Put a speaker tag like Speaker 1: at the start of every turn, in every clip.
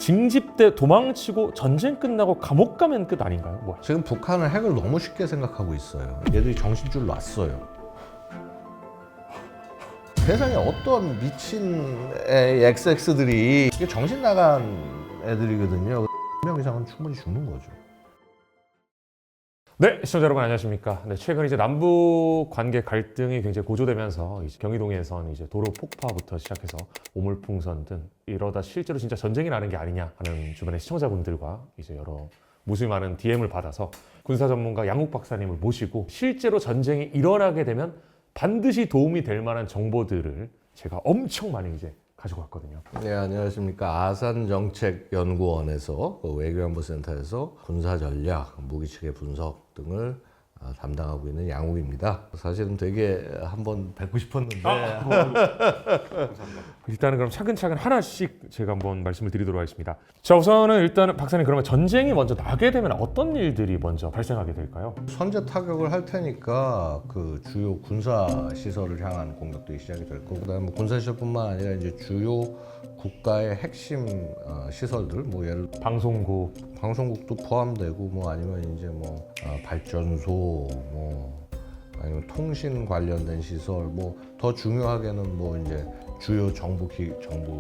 Speaker 1: 징집돼 도망치고 전쟁 끝나고 감옥 가면 끝 아닌가요? 뭐.
Speaker 2: 지금 북한은 핵을 너무 쉽게 생각하고 있어요. 얘들이 정신줄 놨어요. 세상에 어떤 미친 XX들이 이게 정신 나간 애들이거든요. 1명 이상은 충분히 죽는 거죠.
Speaker 1: 네, 시청자 여러분 안녕하십니까? 네, 최근 이제 남북 관계 갈등이 굉장히 고조되면서 이제 경의동에선 이제 도로 폭파부터 시작해서 오물풍선 등 이러다 실제로 진짜 전쟁이 나는 게 아니냐 하는 주변의 시청자분들과 이제 여러 무수히 많은 DM을 받아서 군사 전문가 양욱 박사님을 모시고 실제로 전쟁이 일어나게 되면 반드시 도움이 될 만한 정보들을 제가 엄청 많이 이제 가지고 왔거든요.
Speaker 2: 네, 안녕하십니까. 아산정책연구원에서 외교안보센터에서 군사전략, 무기체계 분석 등을 담당하고 있는 양욱입니다. 사실은 되게 한번 뵙고 싶었는데
Speaker 1: 일단은 그럼 차근차근 하나씩 제가 한번 말씀을 드리도록 하겠습니다. 자, 우선은 일단은 박사님 그러면 전쟁이 먼저 나게 되면 어떤 일들이 먼저 발생하게 될까요?
Speaker 2: 선제 타격을 할 테니까 그 주요 군사 시설을 향한 공격들이 시작이 될 거고, 그다음에 군사 시설뿐만 아니라 이제 주요 국가의 핵심 시설들, 뭐 예를 들어 방송국도 포함되고, 뭐 아니면 이제 뭐 발전소, 뭐 아니면 통신 관련된 시설, 뭐 더 중요하게는 뭐 이제 주요 정부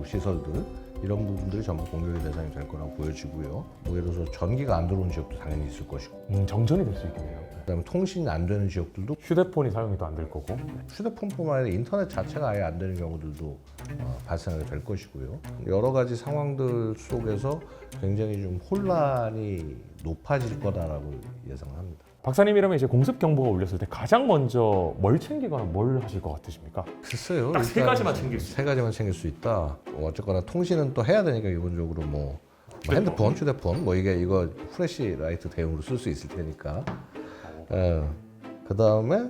Speaker 2: 시설들, 이런 부분들이 전부 공격의 대상이 될 거라고 보여지고요. 뭐 예를 들어서 전기가 안 들어오는 지역도 당연히 있을 것이고,
Speaker 1: 정전이 될 수 있겠네요.
Speaker 2: 그다음에 통신이 안 되는 지역들도,
Speaker 1: 휴대폰이 사용이 또 안 될 거고.
Speaker 2: 휴대폰뿐만 아니라 인터넷 자체가 아예 안 되는 경우들도 발생하게 될 것이고요. 여러 가지 상황들 속에서 굉장히 좀 혼란이 높아질 거다라고 예상합니다.
Speaker 1: 박사님이라면 이제 공습 경보가 울렸을 때 가장 먼저 뭘 챙기거나 뭘 하실 것 같으십니까?
Speaker 2: 글쎄요.
Speaker 1: 딱 세 가지만 챙길 수
Speaker 2: 세 가지만 챙길 수 있다. 어쨌거나 통신은 또 해야 되니까 기본적으로 뭐 핸드폰, 휴대폰, 뭐 이거 플래시라이트 대용으로 쓸 수 있을 테니까. 그 다음에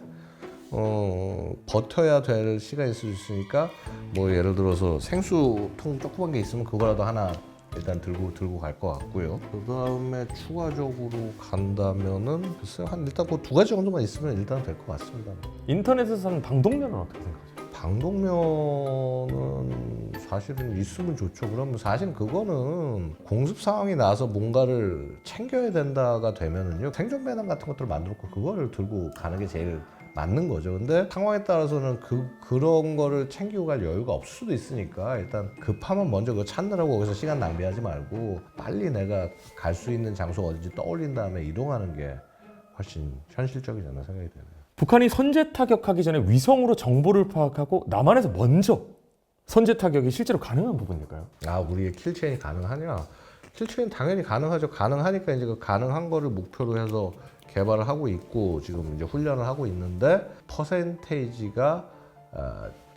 Speaker 2: 버텨야 될 시간이 있을 수 있으니까, 뭐 예를 들어서 생수통 조그만 게 있으면 그거라도 하나 일단 들고 갈 것 같고요. 그 다음에 추가적으로 간다면은 글쎄요, 한 일단 그 두 가지 정도만 있으면 일단 될 것 같습니다.
Speaker 1: 인터넷에서는 방독면은 어떻게 생각하세요?
Speaker 2: 방독면은 사실은 있으면 좋죠. 그러면 사실 그거는 공습 상황이 나서 뭔가를 챙겨야 된다가 되면은요, 생존 배낭 같은 것들을 만들었고 그거를 들고 가는 게 제일 맞는 거죠. 근데 상황에 따라서는 그런 거를 챙기고 갈 여유가 없을 수도 있으니까, 일단 급하면 먼저 그거 찾느라고 거기서 시간 낭비하지 말고 빨리 내가 갈 수 있는 장소가 어딘지 떠올린 다음에 이동하는 게 훨씬 현실적이지 않나 생각이 되네요.
Speaker 1: 북한이 선제 타격하기 전에 위성으로 정보를 파악하고 남한에서 먼저 선제 타격이 실제로 가능한 부분일까요?
Speaker 2: 우리의 킬체인이 가능하냐? 킬체인 당연히 가능하죠. 가능하니까 이제 그 가능한 거를 목표로 해서 개발을 하고 있고, 지금 이제 훈련을 하고 있는데, 퍼센테이지가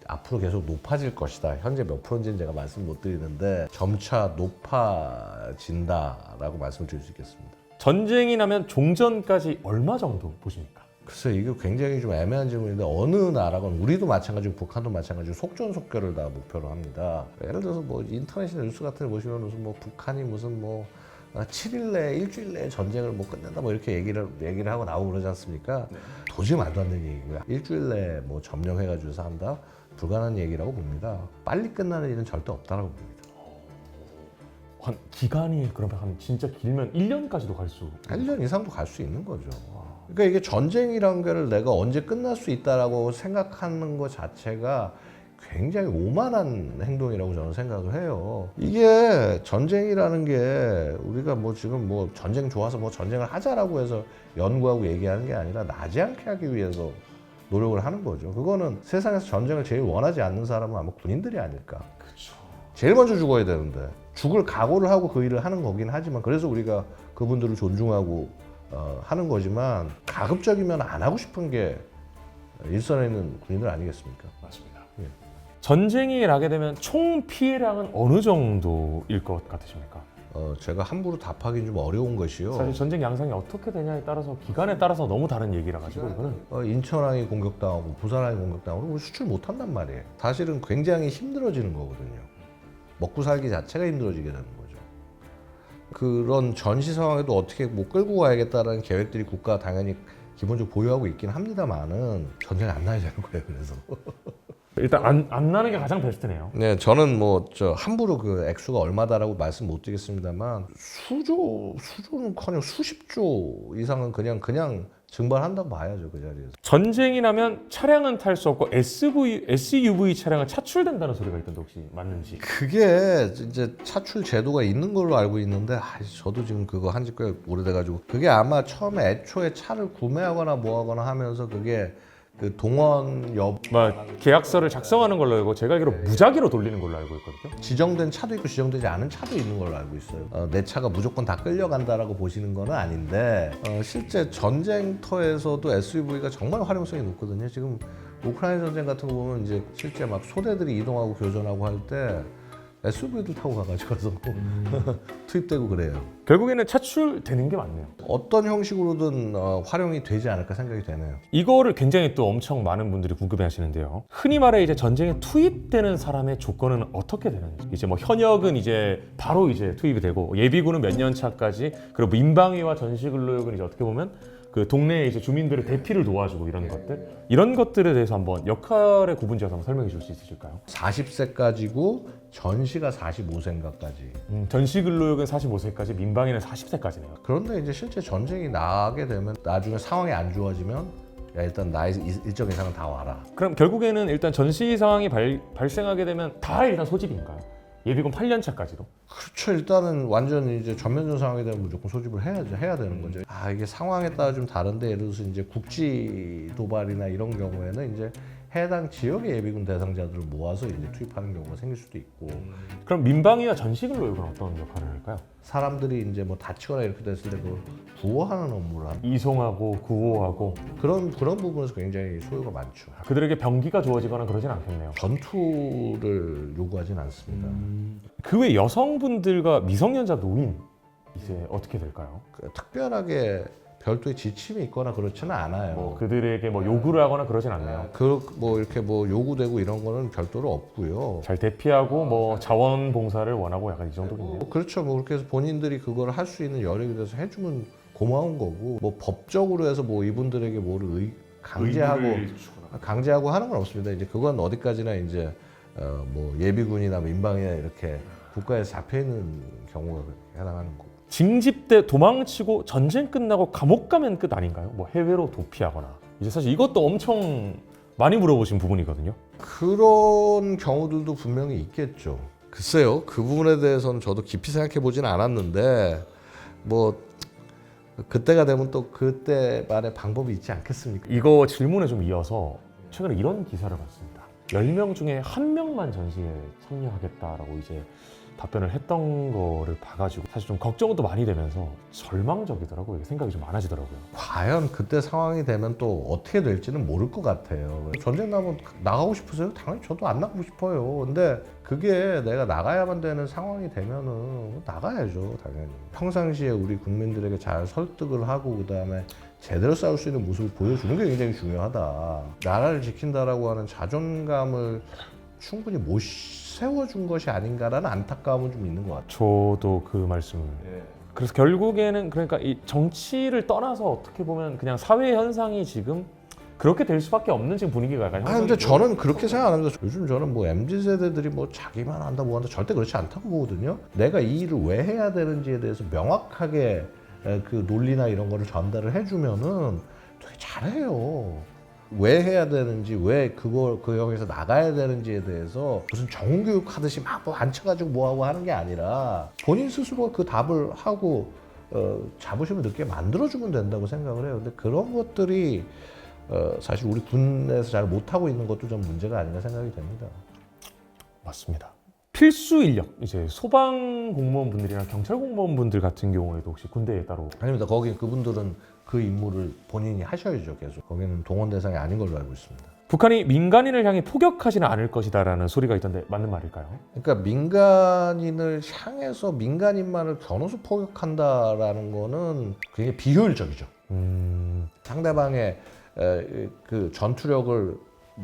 Speaker 2: 앞으로 계속 높아질 것이다. 현재 몇 프로인지는 제가 말씀 못 드리는데 점차 높아진다라고 말씀드릴 수 있겠습니다.
Speaker 1: 전쟁이 나면 종전까지 얼마 정도 보십니까?
Speaker 2: 글쎄, 이게 굉장히 좀 애매한 질문인데, 어느 나라건 우리도 마찬가지고 북한도 마찬가지고 속전속결을 다 목표로 합니다. 예를 들어서 뭐 인터넷이나 뉴스 같은 데 보시면 무슨 뭐 북한이 무슨 뭐 7일 내에, 일주일 내에 전쟁을 뭐 끝낸다 뭐 이렇게 얘기를 하고 나오고 그러지 않습니까? 네. 도저히 말도 안 되는 얘기고요. 일주일 내에 뭐 점령해가지고 한다? 불가능한 얘기라고 봅니다. 빨리 끝나는 일은 절대 없다라고 봅니다.
Speaker 1: 한 기간이 그러면 한 진짜 길면 1년까지도 갈 수?
Speaker 2: 1년 이상도 갈 수 있는 거죠. 그러니까 이게 전쟁이란 거를 내가 언제 끝날 수 있다라고 생각하는 것 자체가 굉장히 오만한 행동이라고 저는 생각을 해요. 이게 전쟁이라는 게 우리가 뭐 지금 뭐 전쟁 좋아서 뭐 전쟁을 하자라고 해서 연구하고 얘기하는 게 아니라 나지 않게 하기 위해서 노력을 하는 거죠. 그거는 세상에서 전쟁을 제일 원하지 않는 사람은 아마 군인들이 아닐까.
Speaker 1: 그렇죠.
Speaker 2: 제일 먼저 죽어야 되는데 죽을 각오를 하고 그 일을 하는 거긴 하지만, 그래서 우리가 그분들을 존중하고 하는 거지만, 가급적이면 안 하고 싶은 게 일선에 있는 군인들 아니겠습니까?
Speaker 1: 맞습니다.
Speaker 2: 예.
Speaker 1: 전쟁이 나게 되면 총 피해량은 어느 정도일 것 같으십니까?
Speaker 2: 제가 함부로 답하기는 좀 어려운 것이요.
Speaker 1: 사실 전쟁 양상이 어떻게 되냐에 따라서 기간에 따라서 너무 다른 얘기라 가지고 이거는
Speaker 2: 인천항이 공격당하고 부산항이 공격당하고 우리 수출 못 한단 말이에요. 사실은 굉장히 힘들어지는 거거든요. 먹고 살기 자체가 힘들어지게 되는 거죠. 그런 전시 상황에도 어떻게 뭐 끌고 가야겠다라는 계획들이 국가 당연히 기본적으로 보유하고 있긴 합니다만은 전쟁이 안 나야 되는 거예요. 그래서
Speaker 1: 일단 안 나는 게 가장 베스트네요.
Speaker 2: 네, 저는 뭐 저 함부로 그 액수가 얼마다라고 말씀 못 드리겠습니다만 수조는커녕 수십조 이상은 그냥 증발한다고 봐야죠 그 자리에서.
Speaker 1: 전쟁이 나면 차량은 탈 수 없고 SUV 차량은 차출된다는 소리가 있던데 혹시 맞는지?
Speaker 2: 그게 이제 차출 제도가 있는 걸로 알고 있는데 저도 지금 그거 한지 꽤 오래돼가지고 그게 아마 처음에 애초에 차를 구매하거나 뭐하거나 하면서 그게 그 동원
Speaker 1: 계약서를 작성하는 걸로 알고 제가 알기로 무작위로 돌리는 걸로 알고 있거든요.
Speaker 2: 지정된 차도 있고 지정되지 않은 차도 있는 걸로 알고 있어요. 내 차가 무조건 다 끌려간다라고 보시는 건 아닌데 실제 전쟁터에서도 SUV가 정말 활용성이 높거든요. 지금 우크라이나 전쟁 같은 거 보면 이제 실제 막 소대들이 이동하고 교전하고 할 때 SUV들 타고 가가지고 투입되고 그래요.
Speaker 1: 결국에는 차출되는 게 맞네요.
Speaker 2: 어떤 형식으로든 활용이 되지 않을까 생각이 되네요.
Speaker 1: 이거를 굉장히 또 엄청 많은 분들이 궁금해 하시는데요. 흔히 말해 이제 전쟁에 투입되는 사람의 조건은 어떻게 되는지. 이제 뭐 현역은 이제 바로 이제 투입이 되고 예비군은 몇 년 차까지 그리고 민방위와 전시근로역은 이제 어떻게 보면 그 동네에 이제 주민들의 대피를 도와주고 이런 것들에 대해서 한번 역할의 구분지어서 한번 설명해 줄 수 있으실까요?
Speaker 2: 40세까지고 전시가 45세인가까지.
Speaker 1: 전시근로역은 45세까지, 민방위는 40세까지네요.
Speaker 2: 그런데 이제 실제 전쟁이 나게 되면 나중에 상황이 안 좋아지면 야 일단 나이 일정 이상은 다 와라.
Speaker 1: 그럼 결국에는 일단 전시 상황이 발생하게 되면 다 일단 소집인가요? 예비군 8년 차까지도?
Speaker 2: 그렇죠. 일단은 완전 이제 전면전 상황이 되면 무조건 소집을 해야 되는 거죠. 이게 상황에 따라 좀 다른데 예를 들어서 이제 국지 도발이나 이런 경우에는 이제 해당 지역의 예비군 대상자들을 모아서 이제 투입하는 경우가 생길 수도 있고.
Speaker 1: 그럼 민방위와 전시근로역은 어떤 역할을 할까요?
Speaker 2: 사람들이 이제 뭐 다치거나 이렇게 됐을 때 그걸 구호하는 업무를 하는
Speaker 1: 이송하고 구호하고
Speaker 2: 그런 부분에서 굉장히 소요가 많죠.
Speaker 1: 그들에게 병기가 주어지거나 그러진 않겠네요.
Speaker 2: 전투를 요구하진 않습니다.
Speaker 1: 그 외 여성분들과 미성년자 노인 이제 어떻게 될까요?
Speaker 2: 특별하게 별도의 지침이 있거나 그렇지는 않아요.
Speaker 1: 뭐 그들에게 뭐 요구를 하거나 그러진 않네요.
Speaker 2: 뭐 이렇게 뭐 요구되고 이런 거는 별도로 없고요.
Speaker 1: 잘 대피하고 뭐 자원봉사를 원하고 약간 이 정도겠네요.
Speaker 2: 그렇죠. 뭐 그렇게 해서 본인들이 그걸 할 수 있는 여력이 돼서 해주면 고마운 거고, 뭐 법적으로 해서 뭐 이분들에게 뭐를 강제하고 하는 건 없습니다. 이제 그건 어디까지나 이제 뭐 예비군이나 민방위나 이렇게 국가에서 잡혀 있는 경우가 해당하는 거고.
Speaker 1: 징집대 도망치고 전쟁 끝나고 감옥 가면 끝 아닌가요? 뭐 해외로 도피하거나. 이제 사실 이것도 엄청 많이 물어보신 부분이거든요.
Speaker 2: 그런 경우들도 분명히 있겠죠. 글쎄요, 그 부분에 대해서는 저도 깊이 생각해 보진 않았는데 뭐 그때가 되면 또 그때만의 방법이 있지 않겠습니까?
Speaker 1: 이거 질문에 좀 이어서 최근에 이런 기사를 봤습니다. 10명 중에 1명만 전시에 참여하겠다라고 이제 답변을 했던 거를 봐가지고 사실 좀 걱정도 많이 되면서 절망적이더라고요. 이게 생각이 좀 많아지더라고요.
Speaker 2: 과연 그때 상황이 되면 또 어떻게 될지는 모를 것 같아요. 전쟁 나면 나가고 싶으세요? 당연히 저도 안 나가고 싶어요. 근데 그게 내가 나가야만 되는 상황이 되면은 나가야죠, 당연히. 평상시에 우리 국민들에게 잘 설득을 하고 그다음에 제대로 싸울 수 있는 모습을 보여주는 게 굉장히 중요하다. 나라를 지킨다라고 하는 자존감을 충분히 못 세워준 것이 아닌가라는 안타까움은 좀 있는 것 같아요.
Speaker 1: 저도 그 말씀을. 그래서 결국에는 그러니까 이 정치를 떠나서 어떻게 보면 그냥 사회 현상이 지금 그렇게 될 수밖에 없는 지금 분위기가 약간
Speaker 2: 근데 저는 그렇게 생각 안 합니다. 요즘 저는 뭐 MZ 세대들이 뭐 자기만 한다 뭐 한다 절대 그렇지 않다고 보거든요. 내가 이 일을 왜 해야 되는지에 대해서 명확하게 그 논리나 이런 거를 전달을 해주면은 되게 잘해요. 왜 해야 되는지, 왜 그 영역에서 나가야 되는지에 대해서 무슨 정교육 하듯이 막 뭐 앉혀가지고 뭐하고 하는 게 아니라 본인 스스로 그 답을 하고 자부심을 느끼게 만들어주면 된다고 생각을 해요. 근데 그런 것들이 사실 우리 군에서 잘 못하고 있는 것도 좀 문제가 아닌가 생각이 됩니다.
Speaker 1: 맞습니다. 필수 인력, 이제 소방 공무원분들이나 경찰 공무원분들 같은 경우에도 혹시 군대에 따로
Speaker 2: 아닙니다. 거기 그분들은 그 임무를 본인이 하셔야죠. 계속 거기는 동원 대상이 아닌 걸로 알고 있습니다.
Speaker 1: 북한이 민간인을 향해 포격하지는 않을 것이다라는 소리가 있던데 맞는 말일까요?
Speaker 2: 그러니까 민간인을 향해서 민간인만을 겨누서 포격한다라는 거는 굉장히 비효율적이죠. 상대방의 그 전투력을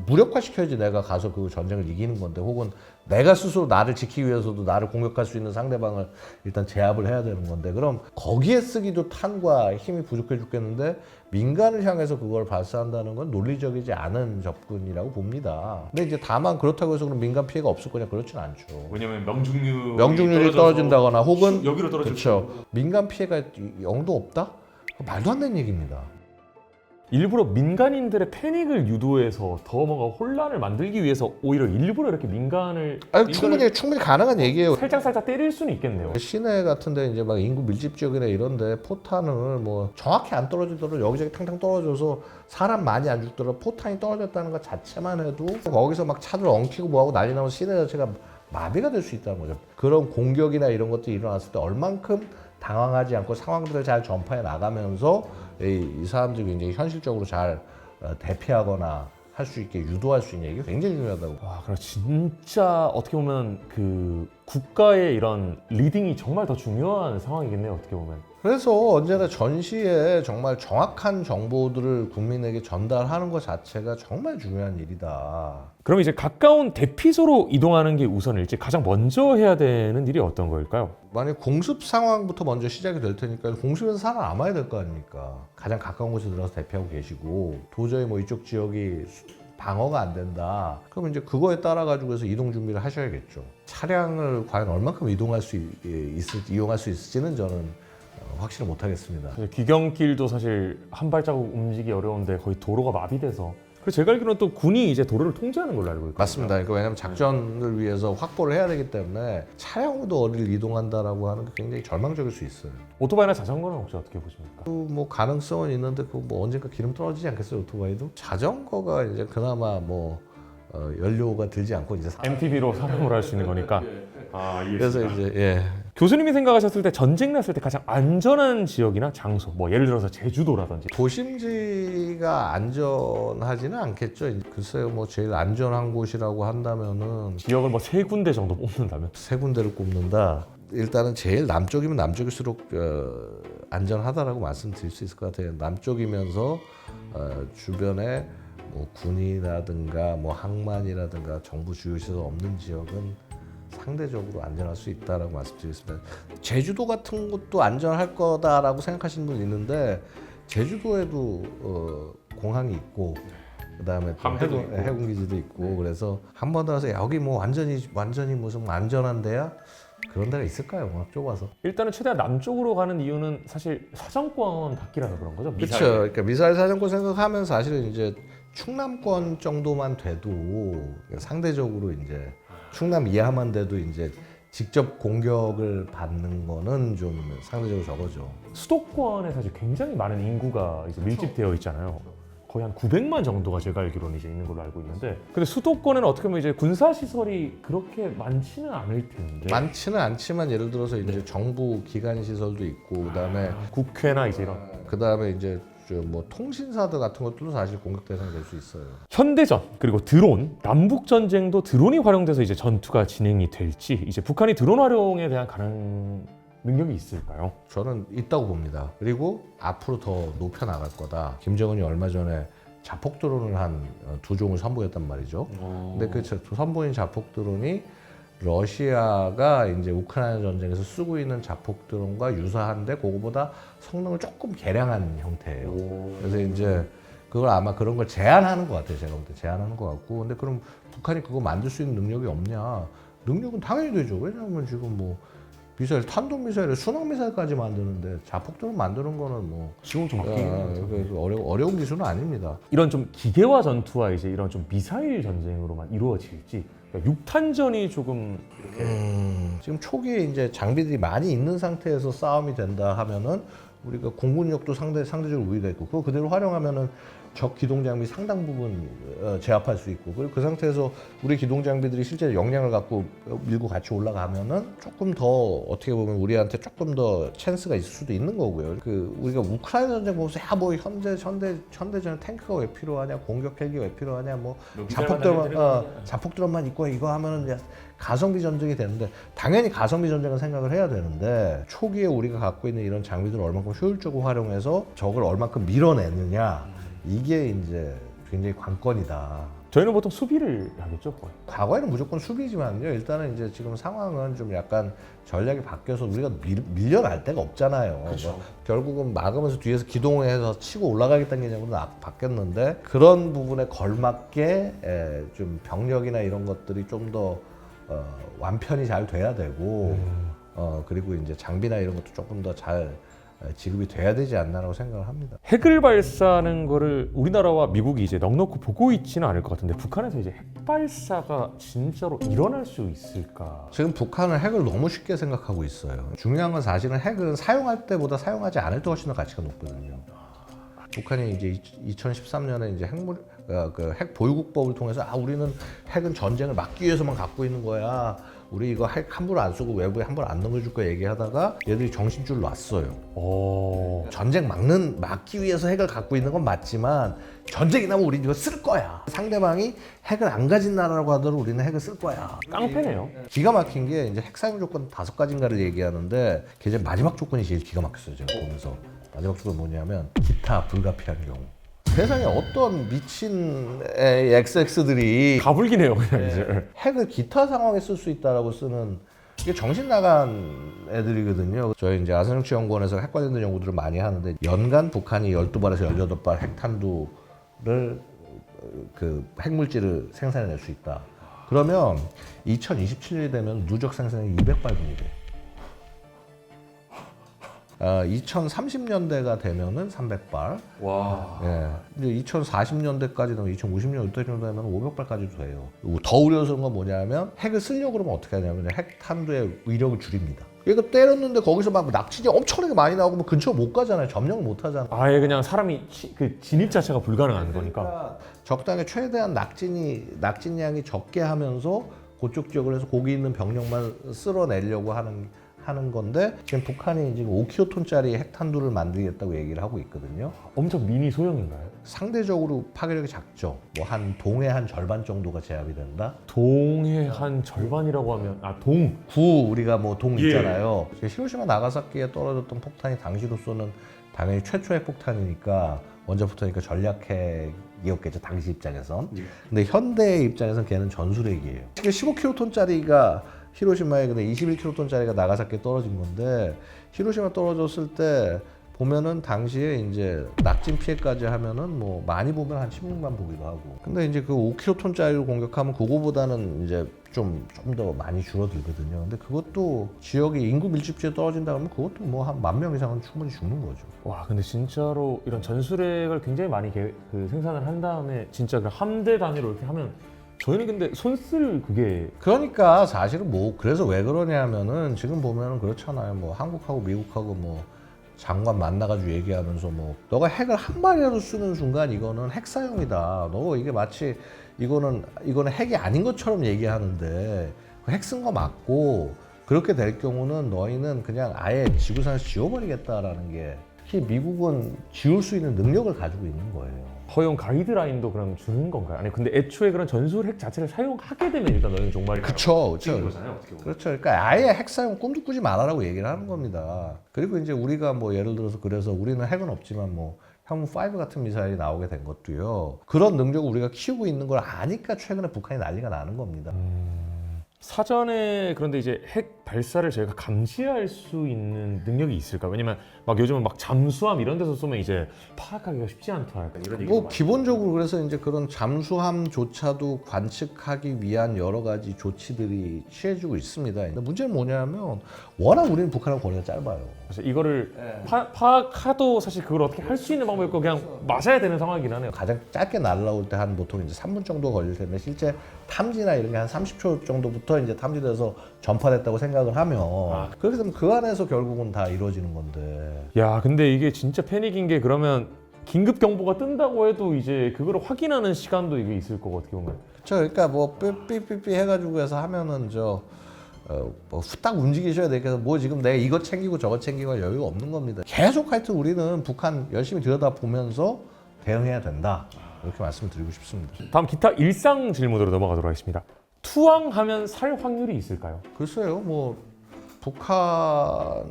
Speaker 2: 무력화시켜야지 내가 가서 그 전쟁을 이기는 건데, 혹은 내가 스스로 나를 지키기 위해서도 나를 공격할 수 있는 상대방을 일단 제압을 해야 되는 건데 그럼 거기에 쓰기도 탄과 힘이 부족해 죽겠는데 민간을 향해서 그걸 발사한다는 건 논리적이지 않은 접근이라고 봅니다. 근데 이제 다만 그렇다고 해서 그럼 민간 피해가 없을 거냐 그렇진 않죠.
Speaker 1: 왜냐면
Speaker 2: 명중률이 떨어진다거나 혹은
Speaker 1: 여기로 떨어질
Speaker 2: 그렇죠. 민간 피해가 0도 없다? 말도 안 되는 얘기입니다.
Speaker 1: 일부러 민간인들의 패닉을 유도해서 더 뭔가 혼란을 만들기 위해서 오히려 일부러 이렇게 민간을
Speaker 2: 충분히 가능한 얘기예요.
Speaker 1: 살짝 때릴 수는 있겠네요.
Speaker 2: 시내 같은데 이제 막 인구 밀집 지역이나 이런데 포탄을 뭐 정확히 안 떨어지더라도 여기저기 탕탕 떨어져서 사람 많이 안 죽더라도 포탄이 떨어졌다는 것 자체만 해도 거기서 막 차들 엉키고 뭐하고 난리 나면 시내 자체가 마비가 될 수 있다는 거죠. 그런 공격이나 이런 것들이 일어났을 때 얼만큼 당황하지 않고 상황들을 잘 전파해 나가면서 이 사람들이 굉장히 현실적으로 잘 대피하거나 할 수 있게 유도할 수 있는 게 굉장히 중요하다고.
Speaker 1: 와, 그럼 진짜 어떻게 보면 그 국가의 이런 리딩이 정말 더 중요한 상황이겠네요. 어떻게 보면.
Speaker 2: 그래서 언제나 전시에 정말 정확한 정보들을 국민에게 전달하는 것 자체가 정말 중요한 일이다.
Speaker 1: 그럼 이제 가까운 대피소로 이동하는 게 우선일지 가장 먼저 해야 되는 일이 어떤 걸까요?
Speaker 2: 만약 공습 상황부터 먼저 시작이 될 테니까 공습에서 살아남아야 될 거 아닙니까? 가장 가까운 곳에 들어가서 대피하고 계시고 도저히 뭐 이쪽 지역이 방어가 안 된다. 그럼 이제 그거에 따라 가지고 해서 이동 준비를 하셔야겠죠. 차량을 과연 얼만큼 이용할 수 있을지는 저는 확실히 못하겠습니다.
Speaker 1: 귀경길도 사실 한 발자국 움직이기 어려운데 거의 도로가 마비돼서. 그리고 제가 알기로는 또 군이 이제 도로를 통제하는 걸로 알고 있거든요.
Speaker 2: 맞습니다. 그러니까 왜냐하면 작전을 위해서 확보를 해야 되기 때문에 차량으로도 어디를 이동한다라고 하는 게 굉장히 절망적일 수 있어요.
Speaker 1: 오토바이나 자전거는 혹시 어떻게 보십니까?
Speaker 2: 뭐 가능성은 있는데 그 뭐 언젠가 기름 떨어지지 않겠어요, 오토바이도? 자전거가 이제 그나마 뭐 연료가 들지 않고 이제
Speaker 1: MTB로 사람으로 할 수 있는 거니까.
Speaker 2: 그래서 이제
Speaker 1: 교수님이 생각하셨을 때 전쟁 났을 때 가장 안전한 지역이나 장소, 뭐 예를 들어서 제주도라든지.
Speaker 2: 도심지가 안전하지는 않겠죠. 글쎄요, 뭐 제일 안전한 곳이라고 한다면은
Speaker 1: 지역을 뭐 3군데 정도 뽑는다면?
Speaker 2: 3군데를 꼽는다. 일단은 제일 남쪽이면 남쪽일수록 안전하다라고 말씀드릴 수 있을 것 같아요. 남쪽이면서 주변에 뭐 군이라든가 뭐 항만이라든가 정부 주요 시설 없는 지역은 상대적으로 안전할 수 있다라고 말씀드리겠습니다. 제주도 같은 곳도 안전할 거다라고 생각하시는 분 있는데 제주도에도 공항이 있고 그다음에 또 해군 기지도 있고 그래서 한 번 더 와서 여기 뭐 완전히 무슨 안전한 데야? 그런 데가 있을까요? 워낙 좁아서.
Speaker 1: 일단은 최대한 남쪽으로 가는 이유는 사실 사정권 받기라서 그런 거죠.
Speaker 2: 그렇죠. 그러니까 미사일 사정권 생각하면 사실은 이제 충남권 정도만 돼도 상대적으로 이제 충남 이하만 돼도 이제 직접 공격을 받는 거는 좀 상대적으로 적어죠.
Speaker 1: 수도권에 사실 굉장히 많은 인구가 이제 밀집되어 있잖아요. 거의 한 900만 정도가 제가 알기로는 이제 있는 걸로 알고 있는데, 근데 수도권에는 어떻게 보면 이제 군사 시설이 그렇게 많지는 않을 텐데.
Speaker 2: 많지는 않지만 예를 들어서 이제 정부 기관 시설도 있고 그다음에
Speaker 1: 국회나 이제 이런.
Speaker 2: 그다음에 이제 뭐 통신사들 같은 것들도 사실 공격 대상이 될 수 있어요.
Speaker 1: 현대전 그리고 드론, 남북 전쟁도 드론이 활용돼서 이제 전투가 진행이 될지, 이제 북한이 드론 활용에 대한 능력이 있을까요?
Speaker 2: 저는 있다고 봅니다. 그리고 앞으로 더 높여 나갈 거다. 김정은이 얼마 전에 자폭 드론을 한 2종을 선보였단 말이죠. 근데 그 선보인 자폭 드론이 러시아가 이제 우크라이나 전쟁에서 쓰고 있는 자폭 드론과 유사한데 그거보다 성능을 조금 개량한 형태예요. 그래서 이제 그걸 아마 그런 걸 제한하는 것 같아요. 제가 볼 때 제한하는 것 같고. 근데 그럼 북한이 그거 만들 수 있는 능력이 없냐? 능력은 당연히 되죠. 왜냐하면 지금 뭐 미사일, 탄도 미사일, 순항 미사일까지 만드는데 자폭 드론 만드는 거는 뭐
Speaker 1: 지금 좀
Speaker 2: 어려운 기술은 아닙니다.
Speaker 1: 이런 좀 기계화 전투와 이제 이런 좀 미사일 전쟁으로만 이루어질지, 그러니까 육탄전이 조금
Speaker 2: 지금 초기에 이제 장비들이 많이 있는 상태에서 싸움이 된다 하면은 우리가 공군력도 상대적으로 우위가 있고 그거 그대로 활용하면은 적 기동 장비 상당 부분 제압할 수 있고 그리고 그 상태에서 우리 기동 장비들이 실제 역량을 갖고 밀고 같이 올라가면은 조금 더 어떻게 보면 우리한테 조금 더 찬스가 있을 수도 있는 거고요. 그 우리가 우크라이나 전쟁 보면서 야 뭐 현대전에 탱크가 왜 필요하냐, 공격 헬기 왜 필요하냐, 뭐 자폭드론만 있고 이거 하면은 가성비 전쟁이 되는데 당연히 가성비 전쟁은 생각을 해야 되는데 초기에 우리가 갖고 있는 이런 장비들을 얼만큼 효율적으로 활용해서 적을 얼만큼 밀어내느냐. 이게 이제 굉장히 관건이다.
Speaker 1: 저희는 보통 수비를 하겠죠. 거의.
Speaker 2: 과거에는 무조건 수비지만요. 일단은 이제 지금 상황은 좀 약간 전략이 바뀌어서 우리가 밀려날 데가 없잖아요.
Speaker 1: 그쵸.
Speaker 2: 결국은 막으면서 뒤에서 기동해서 치고 올라가겠다는 개념으로 바뀌었는데 그런 부분에 걸맞게 좀 병력이나 이런 것들이 좀 더 완편이 잘 돼야 되고 그리고 이제 장비나 이런 것도 조금 더 잘 지급이 돼야 되지 않나라고 생각을 합니다.
Speaker 1: 핵을 발사하는 거를 우리나라와 미국이 이제 넉넉히 보고 있지는 않을 것 같은데 북한에서 이제 핵 발사가 진짜로 일어날 수 있을까?
Speaker 2: 지금 북한은 핵을 너무 쉽게 생각하고 있어요. 중요한 건 사실은 핵은 사용할 때보다 사용하지 않을 때 훨씬 더 가치가 높거든요. 북한이 이제 2013년에 이제 핵 보유국법을 통해서 우리는 핵은 전쟁을 막기 위해서만 갖고 있는 거야. 우리 이거 핵 함부로 안 쓰고 외부에 함부로 안 넘겨줄 거야 얘기하다가 얘들이 정신줄 놨어요. 전쟁 막기 위해서 핵을 갖고 있는 건 맞지만 전쟁이 나면 우리 이거 쓸 거야. 상대방이 핵을 안 가진 나라라고 하더라도 우리는 핵을 쓸 거야.
Speaker 1: 깡패네요.
Speaker 2: 기가 막힌 게 이제 핵 사용 조건 5가지인가를 얘기하는데 그게 마지막 조건이 제일 기가 막혔어요. 제가 보면서 마지막 조건이 뭐냐면 기타 불가피한 경우. 세상에 어떤 미친 XX들이
Speaker 1: 가불기네요, 그냥 이제.
Speaker 2: 핵을 기타 상황에 쓸 수 있다라고 쓰는 이게 정신 나간 애들이거든요. 저희 이제 아산정치연구원에서 핵 관련된 연구들을 많이 하는데 연간 북한이 12발에서 18발 핵탄두를 그 핵물질을 생산해낼 수 있다. 그러면 2027년이 되면 누적 생산이 200발분이 돼. 2030년대가 되면은 300발.
Speaker 1: 와.
Speaker 2: 예. 이제 2040년대까지는 2050년 이때 정도 되면 500발까지도 돼요. 더 우려스러운 건 뭐냐면 핵을 쓰려고 그러면 어떻게 하냐면 핵탄두의 위력을 줄입니다. 얘가 때렸는데 거기서 막 낙진이 엄청나게 많이 나오고 뭐 근처 못 가잖아요. 점령을 못 하잖아요.
Speaker 1: 아예 그냥 사람이 그 진입 자체가 불가능한 거니까.
Speaker 2: 그러니까 적당히 최대한 낙진량이 적게 하면서 그쪽 지역을 해서 거기 있는 병력만 쓸어내려고 하는 건데 지금 북한이 지금 5킬로톤짜리 핵탄두를 만들겠다고 얘기를 하고 있거든요.
Speaker 1: 엄청 미니 소형인가요?
Speaker 2: 상대적으로 파괴력이 작죠. 뭐 한 동의 한 절반 정도가 제압이 된다.
Speaker 1: 동의 한 절반이라고 하면 동.
Speaker 2: 우리가 뭐 동
Speaker 1: 예.
Speaker 2: 있잖아요. 히로시마 나가사키에 떨어졌던 폭탄이 당시로서는 당연히 최초의 폭탄이니까 원자폭탄이니까 전략핵이었겠죠. 당시 입장에선. 근데 현대의 입장에선 걔는 전술핵이에요. 지금 15킬로톤짜리가 히로시마에 근데 21킬로톤짜리가 나가사키에 떨어진 건데 히로시마 떨어졌을 때 보면은 당시에 이제 낙진 피해까지 하면은 뭐 많이 보면 한 16만 보기도 하고. 근데 이제 그 5킬로톤짜리를 공격하면 그거보다는 이제 좀 더 많이 줄어들거든요. 근데 그것도 지역이 인구 밀집지에 떨어진다 그러면 그것도 뭐 한 10,000명 이상은 충분히 죽는 거죠.
Speaker 1: 와, 근데 진짜로 이런 전술핵을 굉장히 많이 생산을 한 다음에 진짜 그 함대 단위로 이렇게 하면 저희는 근데 손 쓸 그게
Speaker 2: 그러니까 사실은 뭐 그래서 왜 그러냐면은 지금 보면은 그렇잖아요. 뭐 한국하고 미국하고 뭐 장관 만나가지고 얘기하면서 뭐 너가 핵을 한 발이라도 쓰는 순간 이거는 핵 사용이다. 너 이게 마치 이거는 핵이 아닌 것처럼 얘기하는데 핵 쓴 거 맞고 그렇게 될 경우는 너희는 그냥 아예 지구상에서 지워버리겠다라는 게 특히 미국은 지울 수 있는 능력을 가지고 있는 거예요.
Speaker 1: 허용 가이드라인도 그럼 주는 건가요? 아니 근데 애초에 그런 전술핵 자체를 사용하게 되면 일단 너희는 종말이
Speaker 2: 그렇죠.
Speaker 1: 거잖아요, 어떻게 보면.
Speaker 2: 그렇죠. 그러니까 아예 핵 사용 꿈도 꾸지 말아라고 얘기를 하는 겁니다. 그리고 이제 우리가 뭐 예를 들어서 그래서 우리는 핵은 없지만 뭐 형무5 같은 미사일이 나오게 된 것도요. 그런 능력을 우리가 키우고 있는 걸 아니까 최근에 북한이 난리가 나는 겁니다.
Speaker 1: 사전에 그런데 이제 핵 발사를 저희가 감지할 수 있는 능력이 있을까? 왜냐면 막 요즘은 막 잠수함 이런 데서 쏘면 이제 파악하기가 쉽지 않다. 약간 이런 얘기가
Speaker 2: 뭐
Speaker 1: 많이
Speaker 2: 기본적으로 그래서 이제 그런 잠수함조차도 관측하기 위한 여러 가지 조치들이 취해지고 있습니다. 근데 문제는 뭐냐면 워낙 우리는 북한하고 거리가 짧아요.
Speaker 1: 그래서 이거를 파악하도 사실 그걸 어떻게 할 수 있는 방법이 없고 그냥 맞아야 되는 상황이긴 하네요.
Speaker 2: 가장 짧게 날라올 때 한 보통 이제 3분 정도 걸릴 텐데 실제 탐지나 이런 게 한 30초 정도부터 이제 탐지돼서 전파됐다고 생각을 하면 그렇게 되면 그 안에서 결국은 다 이루어지는 건데.
Speaker 1: 야, 근데 이게 진짜 패닉인 게 그러면 긴급 경보가 뜬다고 해도 이제 그거를 확인하는 시간도 이게 있을 거고 어떻게 보면.
Speaker 2: 그렇죠. 그러니까 뭐 삐삐삐 해가지고 해서 하면은 뭐 후딱 움직이셔야 되겠어. 뭐 지금 내가 이거 챙기고 저거 챙기고 할 여유가 없는 겁니다. 계속 하여튼 우리는 북한 열심히 들여다보면서 대응해야 된다. 이렇게 말씀드리고 싶습니다.
Speaker 1: 다음 기타 일상 질문으로 넘어가도록 하겠습니다. 투항하면 살 확률이 있을까요?
Speaker 2: 글쎄요, 뭐 북한에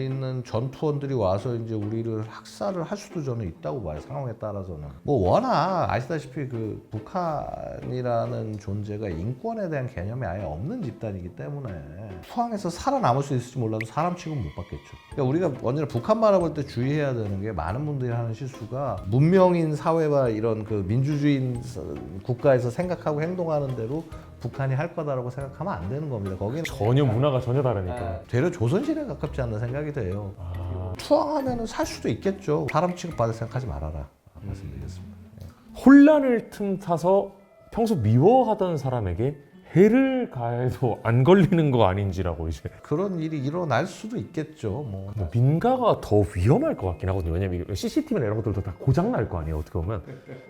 Speaker 2: 있는 있는 전투원들이 와서 이제 우리를 학살을 할 수도 저는 있다고 봐요. 상황에 따라서는. 뭐 워낙 아시다시피 그 북한이라는 존재가 인권에 대한 개념이 아예 없는 집단이기 때문에 포항에서 살아남을 수 있을지 몰라도 사람 취급 못 받겠죠. 그러니까 우리가 언제나 북한 바라볼 때 주의해야 되는 게 많은 분들이 하는 실수가 문명인 사회와 이런 그 민주주의 국가에서 생각하고 행동하는 대로 북한이 할 거다라고 생각하면 안 되는 겁니다. 거기는
Speaker 1: 전혀 문화가 전혀 다르니까.
Speaker 2: 되려 조선시대에 가깝지 않나 생각이 돼요. 투항하면 살 수도 있겠죠. 사람 취급 받을 생각하지 말아라. 말씀드리겠습니다.
Speaker 1: 혼란을 틈타서 평소 미워하던 사람에게 해를 가해도 안 걸리는 거 아닌지라고 이제
Speaker 2: 그런 일이 일어날 수도 있겠죠. 뭐.
Speaker 1: 민가가 더 위험할 것 같긴 하거든요. 왜냐면 CCTV나 이런 것들도 다 고장 날 거 아니에요, 어떻게 보면.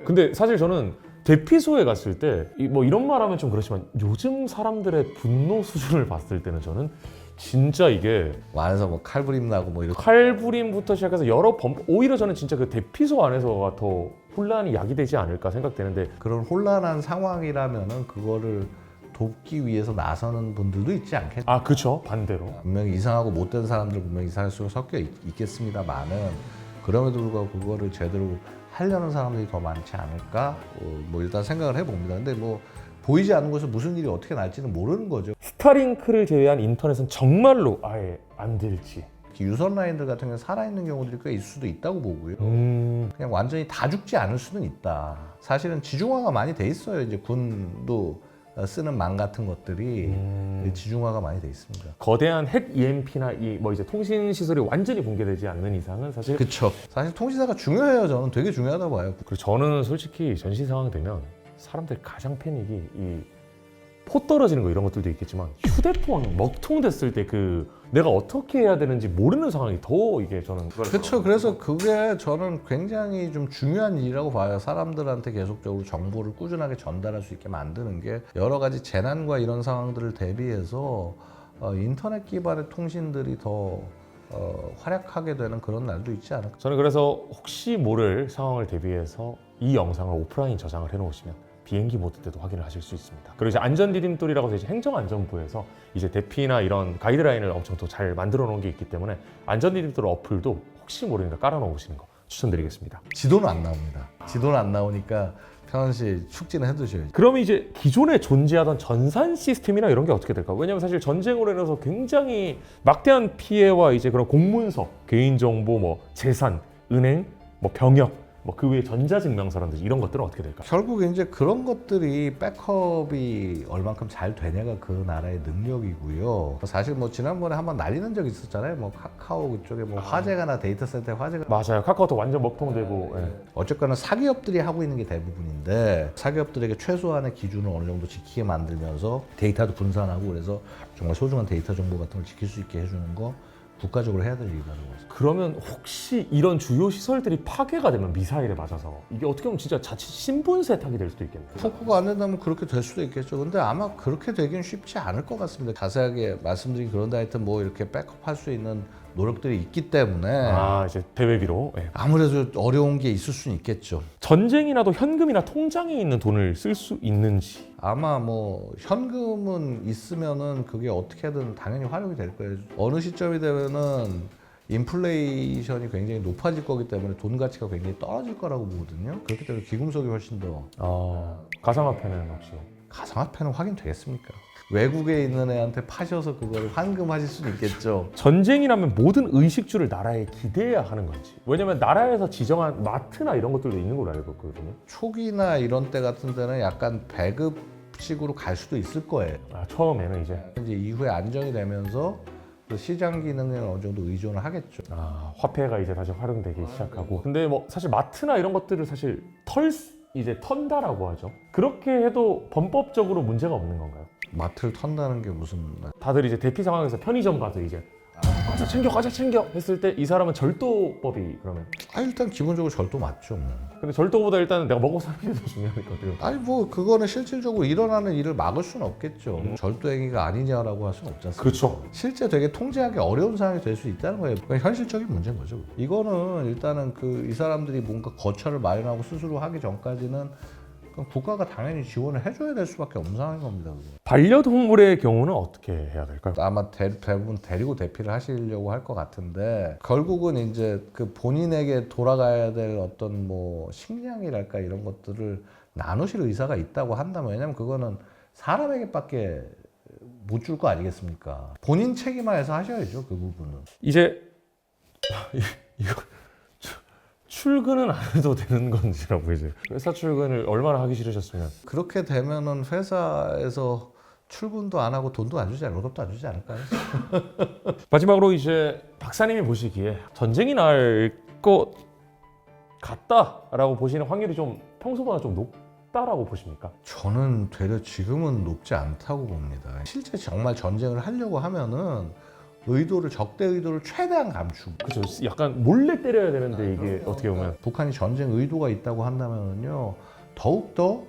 Speaker 1: 근데 사실 저는 대피소에 갔을 때 뭐 이런 말하면 좀 그렇지만 요즘 사람들의 분노 수준을 봤을 때는 저는 진짜 이게
Speaker 2: 안에서 뭐 칼부림 나고 뭐 이렇게
Speaker 1: 칼부림부터 시작해서 여러 오히려 저는 진짜 그 대피소 안에서가 더 혼란이 야기되지 않을까 생각되는데
Speaker 2: 그런 혼란한 상황이라면은 그거를 돕기 위해서 나서는 분들도 있지 않겠죠.
Speaker 1: 아 그렇죠 반대로
Speaker 2: 분명히 이상하고 못된 사람들 분명히 이상할 수가 섞여 있겠습니다만은 그럼에도 불구하고 그거를 제대로 하려는 사람들이 더 많지 않을까 뭐 일단 생각을 해봅니다. 근데 뭐 보이지 않는 곳에서 무슨 일이 어떻게 날지는 모르는 거죠.
Speaker 1: 스타링크를 제외한 인터넷은 정말로 아예 안 될지
Speaker 2: 유선 라인들 같은 경우는 살아있는 경우들이 꽤 있을 수도 있다고 보고요. 그냥 완전히 다 죽지 않을 수는 있다. 사실은 지중화가 많이 돼 있어요. 이제 군도 쓰는 망 같은 것들이 지중화가 많이 돼 있습니다.
Speaker 1: 거대한 핵 EMP나 이 뭐 이제 통신 시설이 완전히 붕괴되지 않는 이상은 사실
Speaker 2: 그렇죠. 사실 통신사가 중요해요. 저는 되게 중요하다고 봐요.
Speaker 1: 그리고 저는 솔직히 전시 상황 되면 사람들 가장 패닉이 이 포 떨어지는 거 이런 것들도 있겠지만 휴대폰 먹통 됐을 때 그 내가 어떻게 해야 되는지 모르는 상황이 더 이게 저는
Speaker 2: 그렇죠. 그래서 그게 저는 굉장히 좀 중요한 일이라고 봐요. 사람들한테 계속적으로 정보를 꾸준하게 전달할 수 있게 만드는 게 여러 가지 재난과 이런 상황들을 대비해서 인터넷 기반의 통신들이 더 활약하게 되는 그런 날도 있지 않을까.
Speaker 1: 저는 그래서 혹시 모를 상황을 대비해서 이 영상을 오프라인 저장을 해놓으시면 비행기 모드 때도 확인을 하실 수 있습니다. 그리고 이제 안전디딤돌이라고 해서 이제 행정안전부에서 이제 대피나 이런 가이드라인을 엄청 또 잘 만들어 놓은 게 있기 때문에 안전디딤돌 어플도 혹시 모르니까 깔아 놓으시는 거 추천드리겠습니다.
Speaker 2: 지도는 안 나옵니다. 지도는 안 나오니까 평상시 축지는 해두셔야죠.
Speaker 1: 그러면 이제 기존에 존재하던 전산 시스템이나 이런 게 어떻게 될까요? 왜냐하면 사실 전쟁으로 인해서 굉장히 막대한 피해와 이제 그런 공문서, 개인정보, 뭐 재산, 은행, 뭐 병역 뭐 그 외에 전자증명서라든지 이런 것들은 어떻게 될까요?
Speaker 2: 결국 이제 그런 것들이 백업이 얼만큼 잘 되냐가 그 나라의 능력이고요. 사실 뭐 지난번에 한번 난리난 적이 있었잖아요. 뭐 카카오 그쪽에 뭐 화재가 나 데이터 센터에 화재가
Speaker 1: 맞아요. 카카오톡 완전 먹통되고 예.
Speaker 2: 어쨌거나 사기업들이 하고 있는 게 대부분인데 사기업들에게 최소한의 기준을 어느 정도 지키게 만들면서 데이터도 분산하고 그래서 정말 소중한 데이터 정보 같은 걸 지킬 수 있게 해주는 거 국가적으로 해야 될 일이라고 봐요.
Speaker 1: 그러면 혹시 이런 주요 시설들이 파괴가 되면 미사일에 맞아서 이게 어떻게 보면 진짜 자칫 신분 세탁이 될 수도 있겠네요.
Speaker 2: 폭포가 안 된다면 그렇게 될 수도 있겠죠. 근데 아마 그렇게 되긴 쉽지 않을 것 같습니다. 자세하게 말씀드린 그런데 하여튼 뭐 이렇게 백업할 수 있는 노력들이 있기 때문에
Speaker 1: 아 이제 대외비로 예.
Speaker 2: 아무래도 어려운 게 있을 수는 있겠죠.
Speaker 1: 전쟁이 나도 현금이나 통장에 있는 돈을 쓸 수 있는지
Speaker 2: 아마 뭐 현금은 있으면은 그게 어떻게든 당연히 활용이 될 거예요. 어느 시점이 되면은 인플레이션이 굉장히 높아질 거기 때문에 돈 가치가 굉장히 떨어질 거라고 보거든요. 그렇기 때문에 귀금속이 훨씬 더
Speaker 1: 가상화폐는 혹시
Speaker 2: 가상화폐는 확인되겠습니까? 외국에 있는 애한테 파셔서 그걸 환금하실 수는 있겠죠.
Speaker 1: 전쟁이 나면 모든 의식주를 나라에 기대해야 하는 건지 왜냐면 나라에서 지정한 마트나 이런 것들도 있는 걸로 알고 있거든요.
Speaker 2: 초기나 이런 때 같은 데는 약간 배급식으로 갈 수도 있을 거예요.
Speaker 1: 처음에는 이제
Speaker 2: 이후에 안정이 되면서 그 시장 기능에 어느 정도 의존을 하겠죠.
Speaker 1: 화폐가 이제 다시 활용되기 시작하고 근데 뭐 사실 마트나 이런 것들을 사실 이제 턴다라고 하죠. 그렇게 해도 범법적으로 문제가 없는 건가요?
Speaker 2: 마트를 턴다는 게 무슨
Speaker 1: 다들 이제 대피 상황에서 편의점 가서 이제 과자 챙겨 했을 때 이 사람은 절도법이 그러면
Speaker 2: 일단 기본적으로 절도 맞죠. 뭐.
Speaker 1: 근데 절도보다 일단은 내가 먹고 사는 게 더 중요하거든요.
Speaker 2: 아니 뭐 그거는 실질적으로 일어나는 일을 막을 수는 없겠죠. 절도 행위가 아니냐라고 할 수는 없지 않습니까?
Speaker 1: 그렇죠.
Speaker 2: 실제 되게 통제하기 어려운 상황이 될 수 있다는 거예요. 그러니까 현실적인 문제인 거죠. 이거는 일단은 이 사람들이 뭔가 거처를 마련하고 스스로 하기 전까지는 그럼 국가가 당연히 지원을 해줘야 될 수밖에 없는 상황인 겁니다. 그거.
Speaker 1: 반려동물의 경우는 어떻게 해야 될까요?
Speaker 2: 아마 대부분 데리고 대피를 하시려고 할 것 같은데 결국은 이제 그 본인에게 돌아가야 될 어떤 뭐 식량이랄까 이런 것들을 나누실 의사가 있다고 한다면 왜냐면 그거는 사람에게밖에 못 줄 거 아니겠습니까? 본인 책임하에서 하셔야죠 그 부분은.
Speaker 1: 이제 이거 출근은 안 해도 되는 건지라고 이제 회사 출근을 얼마나 하기 싫으셨으면
Speaker 2: 그렇게 되면은 회사에서 출근도 안 하고 돈도 안 주지 않을까? 월급도 안 주지 않을까요?
Speaker 1: 마지막으로 이제 박사님이 보시기에 전쟁이 날 것 같다라고 보시는 확률이 좀 평소보다 좀 높다라고 보십니까?
Speaker 2: 저는 되려 지금은 높지 않다고 봅니다. 실제 정말 전쟁을 하려고 하면은 적대 의도를 최대한 감추고
Speaker 1: 그렇죠. 약간 몰래 때려야 되는데 이게 어떻게 보면
Speaker 2: 북한이 전쟁 의도가 있다고 한다면요 더욱더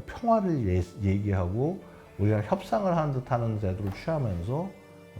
Speaker 2: 평화를 얘기하고 우리랑 협상을 하는 듯하는 제도를 취하면서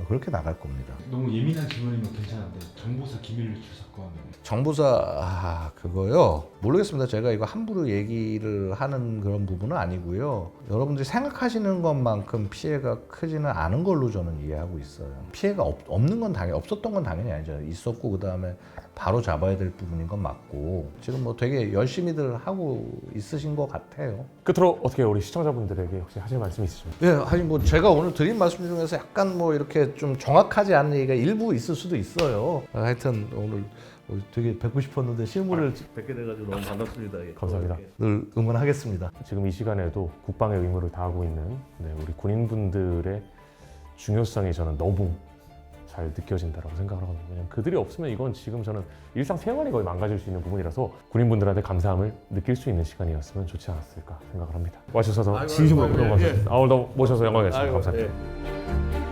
Speaker 2: 그렇게 나갈 겁니다.
Speaker 3: 너무 예민한 질문이면 괜찮은데 정보사 기밀 누출 사건
Speaker 2: 정보사 그거요 모르겠습니다. 제가 이거 함부로 얘기를 하는 그런 부분은 아니고요. 여러분들이 생각하시는 것만큼 피해가 크지는 않은 걸로 저는 이해하고 있어요. 피해가 없는 건 당연히 없었던 건 당연히 아니죠. 있었고 그 다음에 바로 잡아야 될 부분인 건 맞고 지금 뭐 되게 열심히들 하고 있으신 것 같아요.
Speaker 1: 끝으로 어떻게 우리 시청자분들에게 혹시 하실 말씀 있으십니까?
Speaker 2: 예, 아니 뭐 제가 오늘 드린 말씀 중에서 약간 뭐 이렇게 좀 정확하지 않은 얘기가 일부 있을 수도 있어요. 하여튼 오늘 되게 뵙고 싶었는데 실물을 뵙게 돼가지고 너무 반갑습니다. 예.
Speaker 1: 감사합니다.
Speaker 2: 늘 응원하겠습니다.
Speaker 1: 지금 이 시간에도 국방의 의무를 다하고 있는 우리 군인분들의 중요성이 저는 너무 잘 느껴진다고 생각을 하거든요. 왜냐면 그들이 없으면 이건 지금 저는 일상생활이 거의 망가질 수 있는 부분이라서 군인분들한테 감사함을 느낄 수 있는 시간이었으면 좋지 않았을까 생각을 합니다. 와주셔서 진심으로 너무 감사합니다. 오늘 너무 모셔서 영광이었습니다. 감사합니다.